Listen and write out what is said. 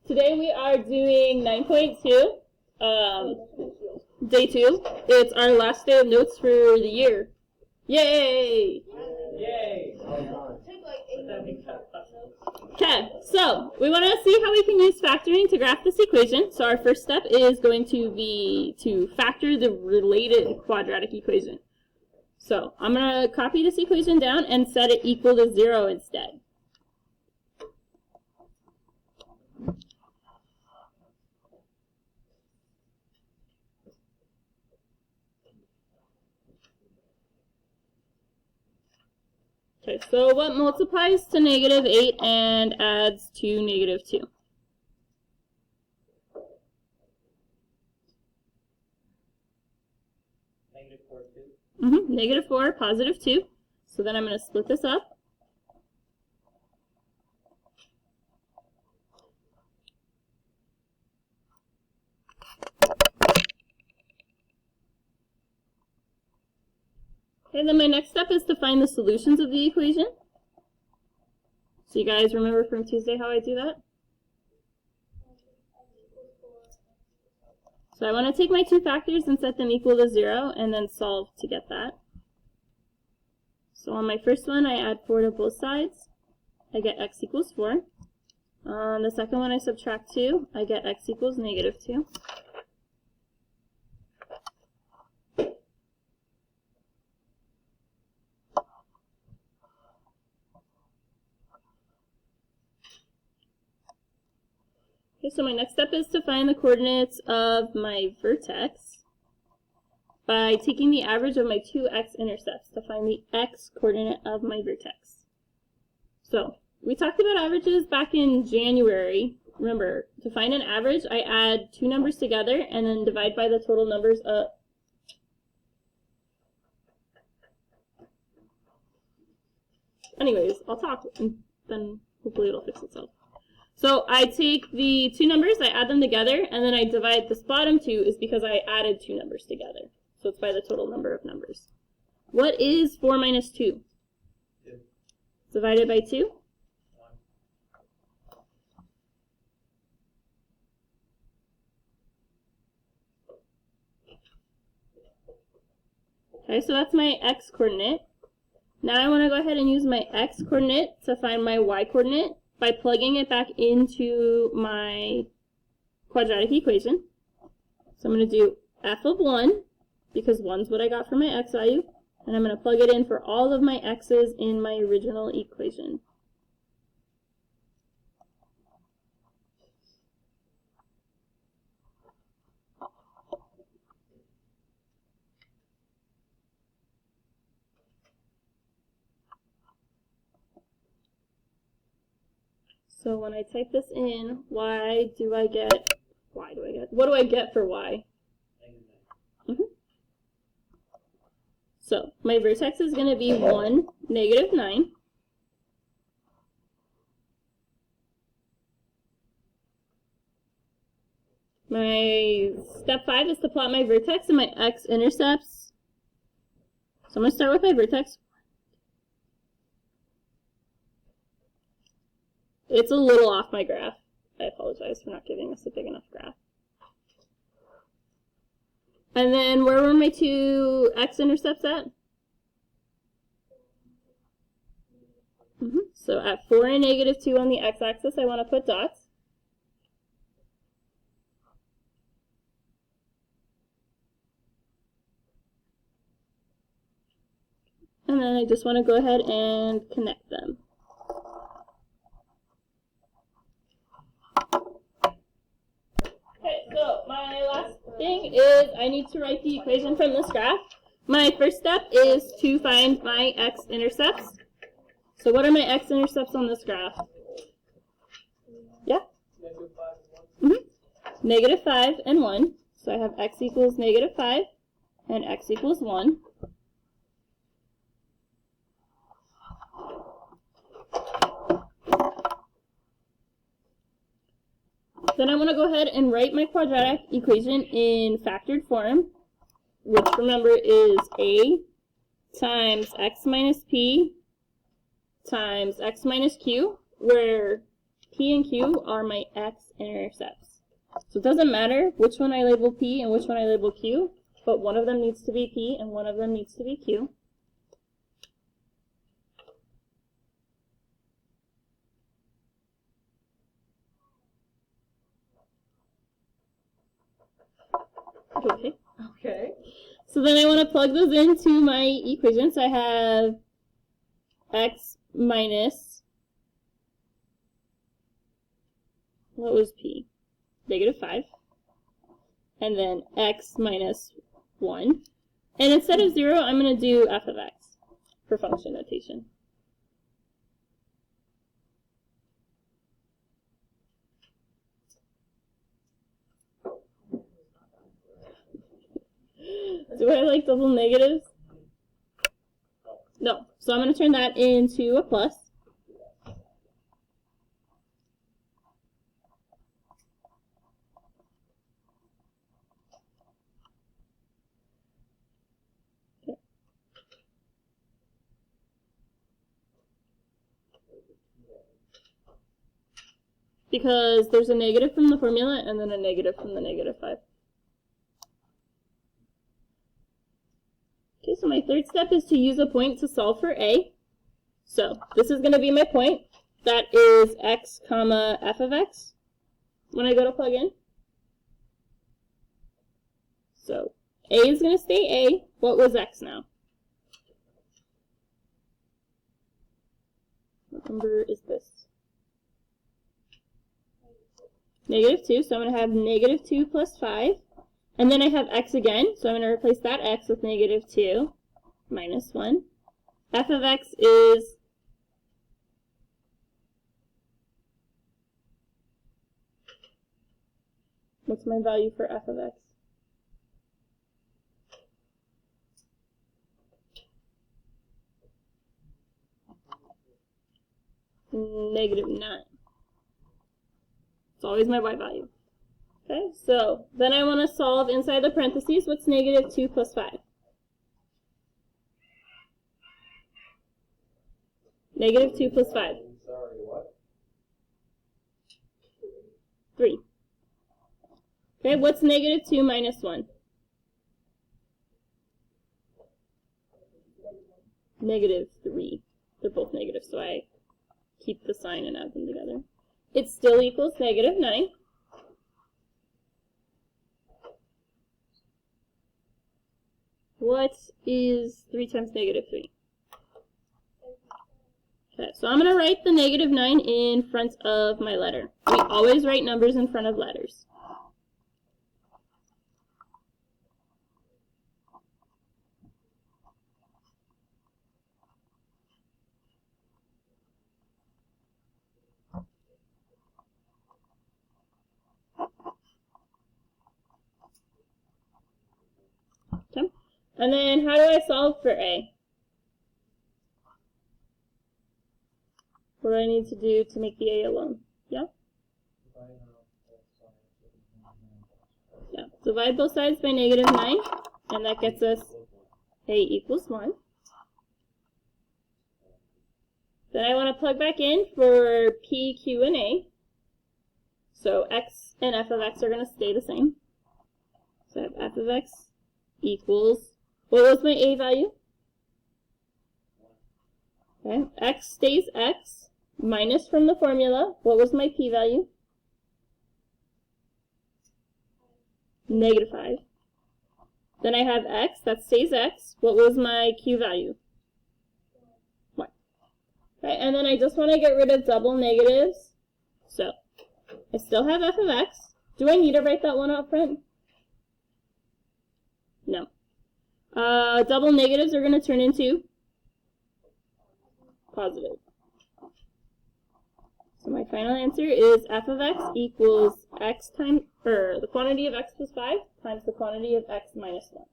Today we are doing 9.2, day 2. It's our last day of notes for the year. Yay! Yay! Okay, so we want to see how we can use factoring to graph this equation. So our first step is going to be to factor the related quadratic equation. So I'm going to copy this equation down and set it equal to 0 instead. Okay, so what multiplies to negative 8 and adds to negative 2? Negative 4, 2. Negative 4, positive 2. So then I'm going to split this up. Okay, then my next step is to find the solutions of the equation. So you guys remember from Tuesday how I do that? So I want to take my two factors and set them equal to 0 and then solve to get that. So on my first one, I add 4 to both sides. I get x equals 4. On the second one, I subtract 2. I get x equals negative 2. Okay, so my next step is to find the coordinates of my vertex by taking the average of my two x-intercepts to find the x-coordinate of my vertex. So, we talked about averages back in January. Remember, to find an average, I add two numbers together and then divide by the total numbers of... Anyways, I'll talk and then hopefully it'll fix itself. So I take the two numbers, I add them together, and then I divide this bottom two is because I added two numbers together. So it's by the total number of numbers. What is 4 minus 2? 2. Divided by 2? 1. Okay, so that's my x-coordinate. Now I want to go ahead and use my x-coordinate to find my y-coordinate by plugging it back into my quadratic equation. So I'm going to do f of 1, because 1's what I got for my x value, and I'm going to plug it in for all of my x's in my original equation. So when I type this in, what do I get for y? So my vertex is going to be 1, negative 9. My step 5 is to plot my vertex and my x-intercepts. So I'm going to start with my vertex. It's a little off my graph. I apologize for not giving us a big enough graph. And then where were my two x-intercepts at? So at 4 and negative 2 on the x-axis, I want to put dots. And then I just want to go ahead and connect them. Okay, so my last thing is I need to write the equation from this graph. My first step is to find my x-intercepts. So what are my x-intercepts on this graph? Yeah? Negative 5 and 1. So I have x equals negative 5 and x equals 1. Then I want to go ahead and write my quadratic equation in factored form, which remember is a times x minus p times x minus q, where p P and Q are my x-intercepts. So it doesn't matter which one I label P and which one I label Q, but one of them needs to be P and one of them needs to be Q. Okay. Okay. So then I want to plug those into my equation. So I have x minus, what was P? -5. And then x minus 1. And instead of 0, I'm going to do f of x for function notation. Do I like double negatives? No. So I'm going to turn that into a plus. Okay. Because there's a negative from the formula and then a negative from the -5. Okay, so my third step is to use a point to solve for a. So this is going to be my point. That is x comma f of x when I go to plug in. So a is going to stay a. What was x now? What number is this? -2, so I'm going to have -2 plus 5. And then I have x again, so I'm going to replace that x with -2 minus 1. F of x is what's my value for f of x? -9. It's always my y value. Okay, so then I want to solve inside the parentheses. What's -2 plus 5? -2 plus 5. Sorry, what? 3. Okay, what's -2 minus 1? -3. They're both negative, so I keep the sign and add them together. It still equals -9. What is 3 times -3? Okay, so I'm going to write the -9 in front of my letter. We always write numbers in front of letters. Okay. And then how do I solve for a? What do I need to do to make the a alone? Yeah? Yeah. Divide both sides by -9, and that gets us a equals 1. Then I want to plug back in for p, q, and a. So x and f of x are going to stay the same. So I have f of x equals, what was my a value? Okay, x stays x, minus from the formula. What was my p value? -5. Then I have x, that stays x. What was my q value? 1. Okay, and then I just want to get rid of double negatives. So I still have f of x. Do I need to write that one out front? No. Double negatives are going to turn into positive. So my final answer is f of x equals x times, or the quantity of x plus 5 times the quantity of x minus 1.